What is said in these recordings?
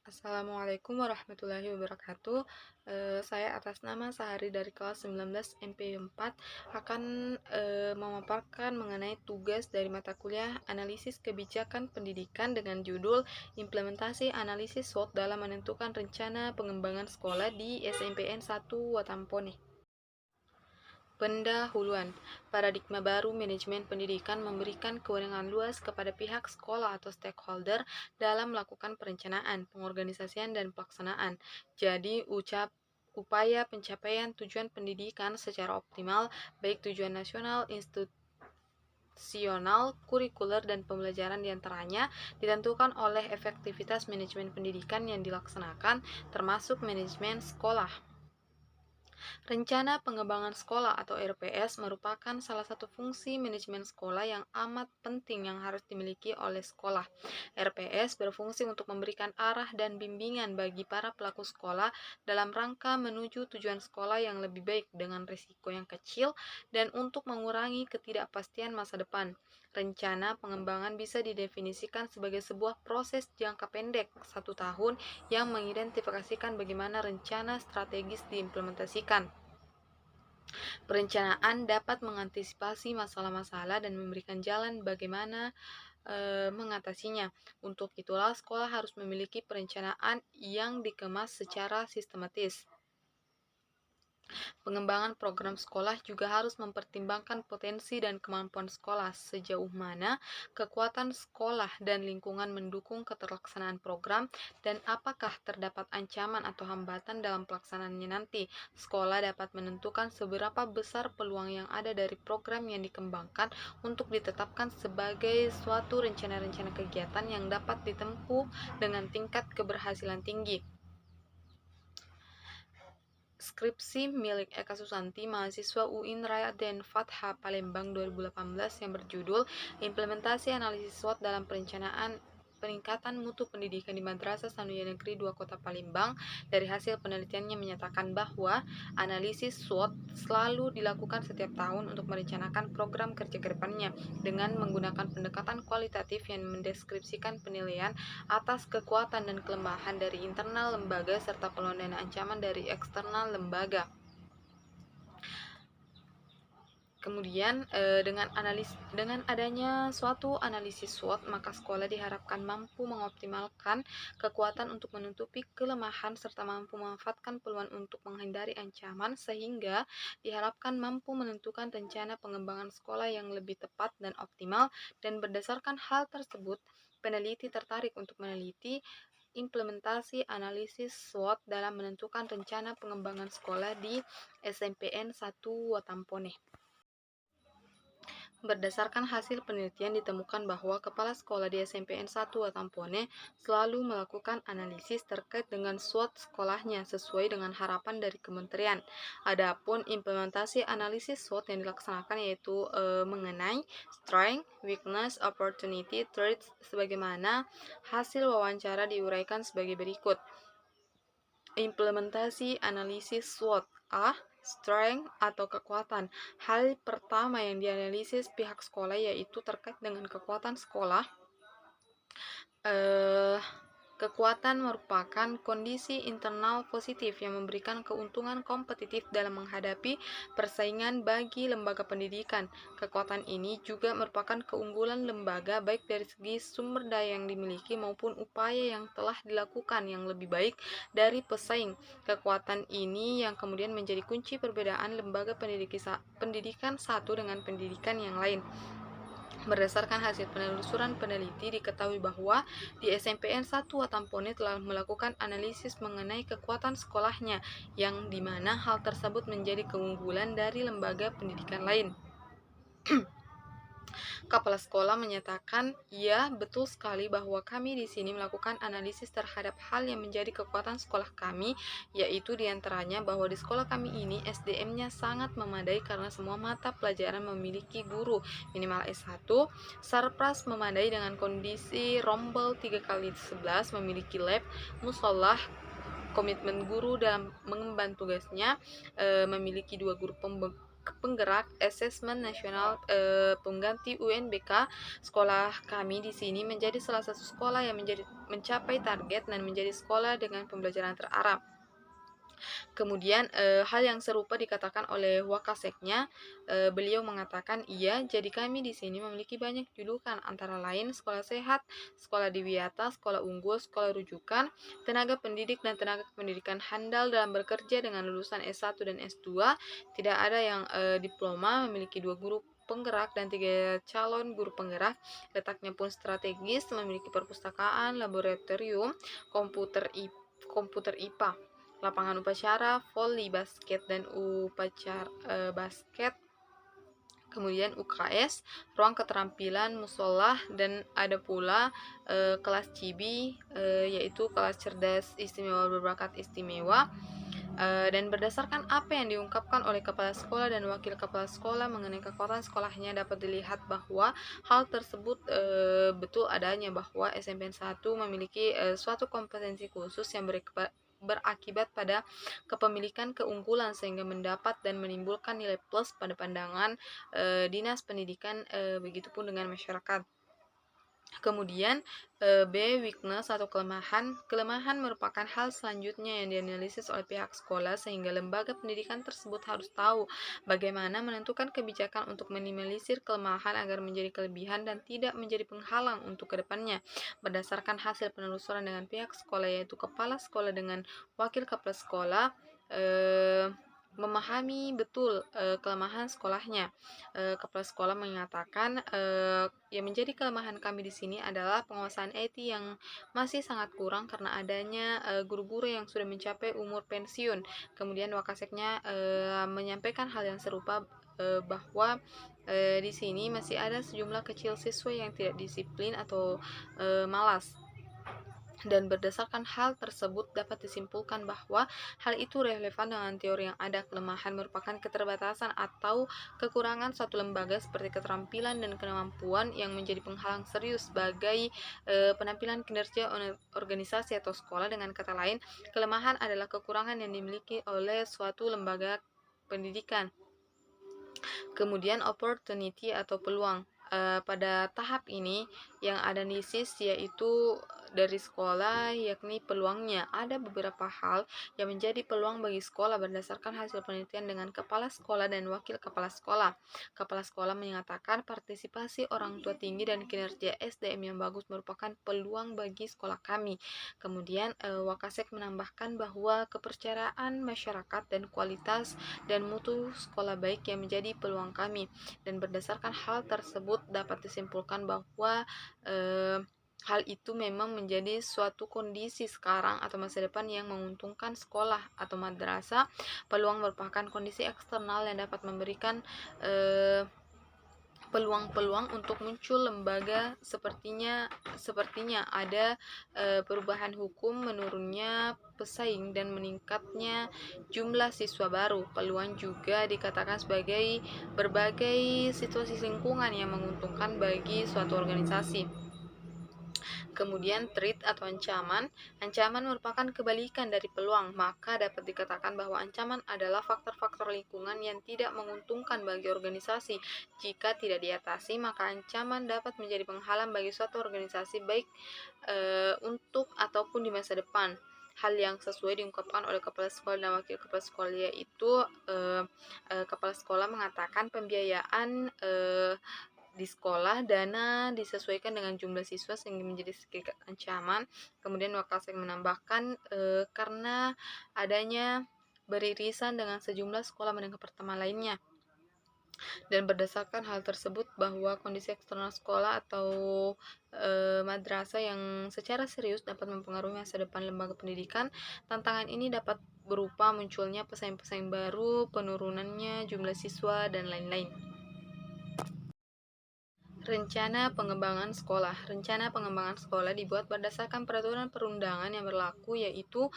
Assalamualaikum warahmatullahi wabarakatuh. Saya atas nama Sahari dari kelas 19 MP4 akan memaparkan mengenai tugas dari mata kuliah Analisis Kebijakan Pendidikan dengan judul Implementasi Analisis SWOT dalam menentukan rencana pengembangan sekolah di SMPN 1 Watampone. Pendahuluan, paradigma baru manajemen pendidikan memberikan kewenangan luas kepada pihak sekolah atau stakeholder dalam melakukan perencanaan, pengorganisasian, dan pelaksanaan. Jadi, upaya pencapaian tujuan pendidikan secara optimal, baik tujuan nasional, institusional, kurikuler, dan pembelajaran diantaranya ditentukan oleh efektivitas manajemen pendidikan yang dilaksanakan, termasuk manajemen sekolah. Rencana Pengembangan Sekolah atau RPS merupakan salah satu fungsi manajemen sekolah yang amat penting yang harus dimiliki oleh sekolah. RPS berfungsi untuk memberikan arah dan bimbingan bagi para pelaku sekolah dalam rangka menuju tujuan sekolah yang lebih baik dengan risiko yang kecil dan untuk mengurangi ketidakpastian masa depan. Rencana pengembangan bisa didefinisikan sebagai sebuah proses jangka pendek 1 tahun yang mengidentifikasikan bagaimana rencana strategis diimplementasikan. Perencanaan dapat mengantisipasi masalah-masalah dan memberikan jalan bagaimana mengatasinya. Untuk itulah sekolah harus memiliki perencanaan yang dikemas secara sistematis. Pengembangan program sekolah juga harus mempertimbangkan potensi dan kemampuan sekolah, sejauh mana kekuatan sekolah dan lingkungan mendukung keterlaksanaan program, dan apakah terdapat ancaman atau hambatan dalam pelaksanaannya nanti. Sekolah dapat menentukan seberapa besar peluang yang ada dari program yang dikembangkan untuk ditetapkan sebagai suatu rencana-rencana kegiatan yang dapat ditempuh dengan tingkat keberhasilan tinggi. Skripsi milik Eka Susanti, mahasiswa UIN Raya dan Fatha Palembang 2018 yang berjudul Implementasi Analisis SWOT dalam Perencanaan Peningkatan Mutu Pendidikan di Madrasah Sanawiyah Negeri 2 Kota Palembang. Dari hasil penelitiannya menyatakan bahwa analisis SWOT selalu dilakukan setiap tahun untuk merencanakan program kerja ke depannya dengan menggunakan pendekatan kualitatif yang mendeskripsikan penilaian atas kekuatan dan kelemahan dari internal lembaga serta peluang dan ancaman dari eksternal lembaga. Kemudian dengan adanya suatu analisis SWOT, maka sekolah diharapkan mampu mengoptimalkan kekuatan untuk menutupi kelemahan serta mampu memanfaatkan peluang untuk menghindari ancaman, sehingga diharapkan mampu menentukan rencana pengembangan sekolah yang lebih tepat dan optimal. Dan berdasarkan hal tersebut, peneliti tertarik untuk meneliti implementasi analisis SWOT dalam menentukan rencana pengembangan sekolah di SMPN 1 Watampone. Berdasarkan hasil penelitian ditemukan bahwa kepala sekolah di SMPN 1 Watampone selalu melakukan analisis terkait dengan SWOT sekolahnya sesuai dengan harapan dari kementerian. Adapun implementasi analisis SWOT yang dilaksanakan yaitu mengenai strength, weakness, opportunity, threats, sebagaimana hasil wawancara diuraikan sebagai berikut. Implementasi analisis SWOT. Strength atau kekuatan. Hal pertama yang dianalisis pihak sekolah yaitu terkait dengan kekuatan sekolah. Kekuatan merupakan kondisi internal positif yang memberikan keuntungan kompetitif dalam menghadapi persaingan bagi lembaga pendidikan. Kekuatan ini juga merupakan keunggulan lembaga baik dari segi sumber daya yang dimiliki maupun upaya yang telah dilakukan yang lebih baik dari pesaing. Kekuatan ini yang kemudian menjadi kunci perbedaan lembaga pendidikan satu dengan pendidikan yang lain. Berdasarkan hasil penelusuran peneliti, diketahui bahwa di SMPN 1 Watampone telah melakukan analisis mengenai kekuatan sekolahnya, yang dimana hal tersebut menjadi keunggulan dari lembaga pendidikan lain. Kepala sekolah menyatakan, "Ya, betul sekali bahwa kami di sini melakukan analisis terhadap hal yang menjadi kekuatan sekolah kami, yaitu diantaranya bahwa di sekolah kami ini SDM-nya sangat memadai karena semua mata pelajaran memiliki guru minimal S1, sarpras memadai dengan kondisi rombel 3x11, memiliki lab, musolah, komitmen guru dalam mengemban tugasnya, memiliki 2 guru penggerak asesmen nasional pengganti UNBK. Sekolah kami di sini menjadi salah satu sekolah yang mencapai target dan menjadi sekolah dengan pembelajaran terarah. Kemudian hal yang serupa dikatakan oleh Wakaseknya. Beliau mengatakan, iya, jadi kami di sini memiliki banyak julukan, antara lain sekolah sehat, sekolah diwiata, sekolah unggul, sekolah rujukan, tenaga pendidik dan tenaga pendidikan handal dalam bekerja dengan lulusan S1 dan S2. Tidak ada yang diploma, memiliki 2 guru penggerak dan 3 calon guru penggerak. Letaknya pun strategis, memiliki perpustakaan, laboratorium, komputer IPA, lapangan upacara, voli basket dan upacara basket, kemudian UKS, ruang keterampilan, musola, dan ada pula kelas cibi, yaitu kelas cerdas istimewa berbakat istimewa. Dan berdasarkan apa yang diungkapkan oleh kepala sekolah dan wakil kepala sekolah mengenai kekuatan sekolahnya, dapat dilihat bahwa hal tersebut betul adanya, bahwa SMPN 1 memiliki suatu kompetensi khusus yang berakibat pada kepemilikan keunggulan sehingga mendapat dan menimbulkan nilai plus pada pandangan dinas pendidikan, begitupun dengan masyarakat. Kemudian B. Weakness atau kelemahan. Kelemahan merupakan hal selanjutnya yang dianalisis oleh pihak sekolah, sehingga lembaga pendidikan tersebut harus tahu bagaimana menentukan kebijakan untuk minimalisir kelemahan agar menjadi kelebihan dan tidak menjadi penghalang untuk kedepannya. Berdasarkan hasil penelusuran dengan pihak sekolah, yaitu kepala sekolah dengan wakil kepala sekolah, memahami betul kelemahan sekolahnya. Kepala sekolah mengatakan, yang menjadi kelemahan kami di sini adalah penguasaan IT yang masih sangat kurang karena adanya guru-guru yang sudah mencapai umur pensiun. Kemudian Wakaseknya menyampaikan hal yang serupa, bahwa di sini masih ada sejumlah kecil siswa yang tidak disiplin atau malas. Dan berdasarkan hal tersebut dapat disimpulkan bahwa hal itu relevan dengan teori yang ada. Kelemahan merupakan keterbatasan atau kekurangan suatu lembaga seperti keterampilan dan kemampuan yang menjadi penghalang serius sebagai penampilan kinerja organisasi atau sekolah. Dengan kata lain, kelemahan adalah kekurangan yang dimiliki oleh suatu lembaga pendidikan. Kemudian opportunity atau peluang. Pada tahap ini yang analisis yaitu dari sekolah, yakni peluangnya. Ada beberapa hal yang menjadi peluang bagi sekolah berdasarkan hasil penelitian dengan kepala sekolah dan wakil kepala sekolah. Kepala sekolah menyatakan partisipasi orang tua tinggi dan kinerja SDM yang bagus merupakan peluang bagi sekolah kami. Kemudian Wakasek menambahkan bahwa kepercayaan masyarakat dan kualitas dan mutu sekolah baik yang menjadi peluang kami. Dan berdasarkan hal tersebut dapat disimpulkan bahwa hal itu memang menjadi suatu kondisi sekarang atau masa depan yang menguntungkan sekolah atau madrasah. Peluang merupakan kondisi eksternal yang dapat memberikan peluang-peluang untuk muncul lembaga. Sepertinya ada perubahan hukum, menurunnya pesaing, dan meningkatnya jumlah siswa baru. Peluang juga dikatakan sebagai berbagai situasi lingkungan yang menguntungkan bagi suatu organisasi. Kemudian threat atau ancaman. Ancaman merupakan kebalikan dari peluang, maka dapat dikatakan bahwa ancaman adalah faktor-faktor lingkungan yang tidak menguntungkan bagi organisasi. Jika tidak diatasi, maka ancaman dapat menjadi penghalang bagi suatu organisasi baik untuk ataupun di masa depan. Hal yang sesuai diungkapkan oleh kepala sekolah dan wakil kepala sekolah, yaitu kepala sekolah mengatakan pembiayaan di sekolah, dana disesuaikan dengan jumlah siswa sehingga menjadi sedikit ancaman. Kemudian Wakasek menambahkan karena adanya beririsan dengan sejumlah sekolah menengah pertama lainnya. Dan berdasarkan hal tersebut bahwa kondisi eksternal sekolah atau madrasah yang secara serius dapat mempengaruhi masa depan lembaga pendidikan. Tantangan ini dapat berupa munculnya pesaing-pesaing baru, penurunannya jumlah siswa, dan lain-lain. Rencana pengembangan sekolah. Rencana pengembangan sekolah dibuat berdasarkan peraturan perundangan yang berlaku, yaitu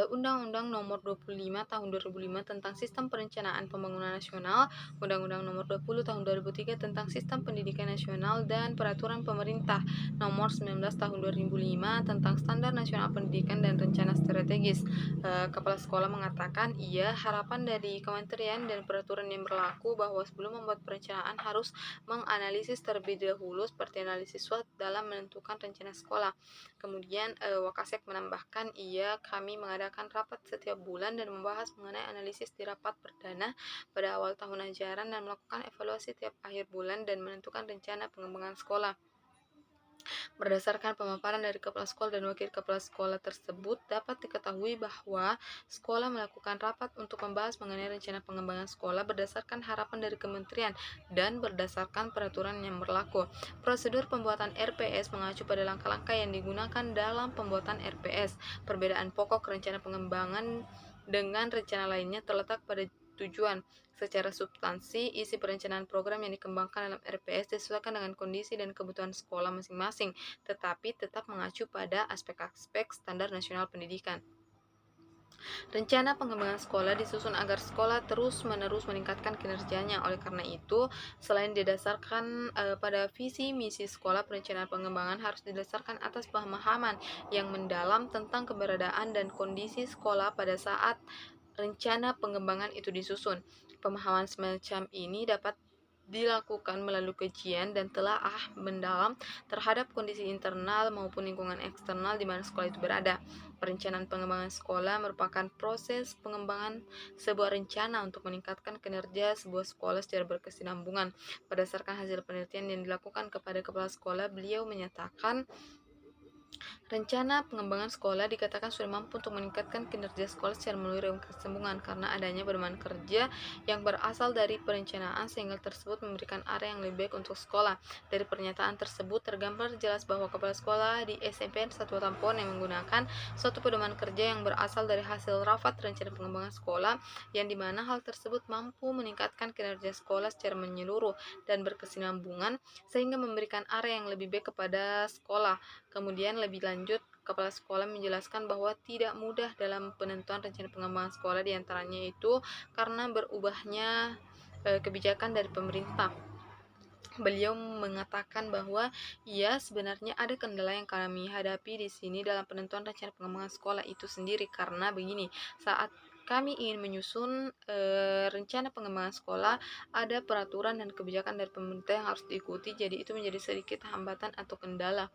Undang-Undang Nomor 25 Tahun 2005 tentang Sistem Perencanaan Pembangunan Nasional, Undang-Undang Nomor 20 Tahun 2003 tentang Sistem Pendidikan Nasional, dan Peraturan Pemerintah Nomor 19 Tahun 2005 tentang Standar Nasional Pendidikan dan Rencana Strategis. Kepala sekolah mengatakan, harapan dari kementerian dan peraturan yang berlaku bahwa sebelum membuat perencanaan harus menganalisis terlebih dahulu seperti analisis SWOT dalam menentukan rencana sekolah. Kemudian Wakasek menambahkan, kami mengadakan rapat setiap bulan dan membahas mengenai analisis di rapat perdana pada awal tahun ajaran dan melakukan evaluasi tiap akhir bulan dan menentukan rencana pengembangan sekolah. Berdasarkan pemaparan dari kepala sekolah dan wakil kepala sekolah tersebut, dapat diketahui bahwa sekolah melakukan rapat untuk membahas mengenai rencana pengembangan sekolah berdasarkan harapan dari kementerian dan berdasarkan peraturan yang berlaku. Prosedur pembuatan RPS mengacu pada langkah-langkah yang digunakan dalam pembuatan RPS. Perbedaan pokok rencana pengembangan dengan rencana lainnya terletak pada tujuan. Secara substansi, isi perencanaan program yang dikembangkan dalam RPS disesuaikan dengan kondisi dan kebutuhan sekolah masing-masing, tetapi tetap mengacu pada aspek-aspek standar nasional pendidikan. Rencana pengembangan sekolah disusun agar sekolah terus-menerus meningkatkan kinerjanya. Oleh karena itu, selain didasarkan pada visi misi sekolah, perencanaan pengembangan harus didasarkan atas pemahaman yang mendalam tentang keberadaan dan kondisi sekolah pada saat rencana pengembangan itu disusun. Pemahaman semacam ini dapat dilakukan melalui kajian dan telaah mendalam terhadap kondisi internal maupun lingkungan eksternal di mana sekolah itu berada. Perencanaan pengembangan sekolah merupakan proses pengembangan sebuah rencana untuk meningkatkan kinerja sebuah sekolah secara berkesinambungan. Berdasarkan hasil penelitian yang dilakukan kepada kepala sekolah, beliau menyatakan rencana pengembangan sekolah dikatakan sudah mampu untuk meningkatkan kinerja sekolah secara melalui kesinambungan karena adanya pedoman kerja yang berasal dari perencanaan sehingga tersebut memberikan area yang lebih baik untuk sekolah. Dari pernyataan tersebut tergambar jelas bahwa kepala sekolah di SMPN Satu Tampon yang menggunakan suatu pedoman kerja yang berasal dari hasil rapat rencana pengembangan sekolah yang dimana hal tersebut mampu meningkatkan kinerja sekolah secara menyeluruh dan berkesinambungan sehingga memberikan area yang lebih baik kepada sekolah. Kemudian lebih lanjut, kepala sekolah menjelaskan bahwa tidak mudah dalam penentuan rencana pengembangan sekolah, diantaranya itu karena berubahnya kebijakan dari pemerintah. Beliau mengatakan bahwa sebenarnya ada kendala yang kami hadapi di sini dalam penentuan rencana pengembangan sekolah itu sendiri karena begini, saat kami ingin menyusun rencana pengembangan sekolah, ada peraturan dan kebijakan dari pemerintah yang harus diikuti, jadi itu menjadi sedikit hambatan atau kendala.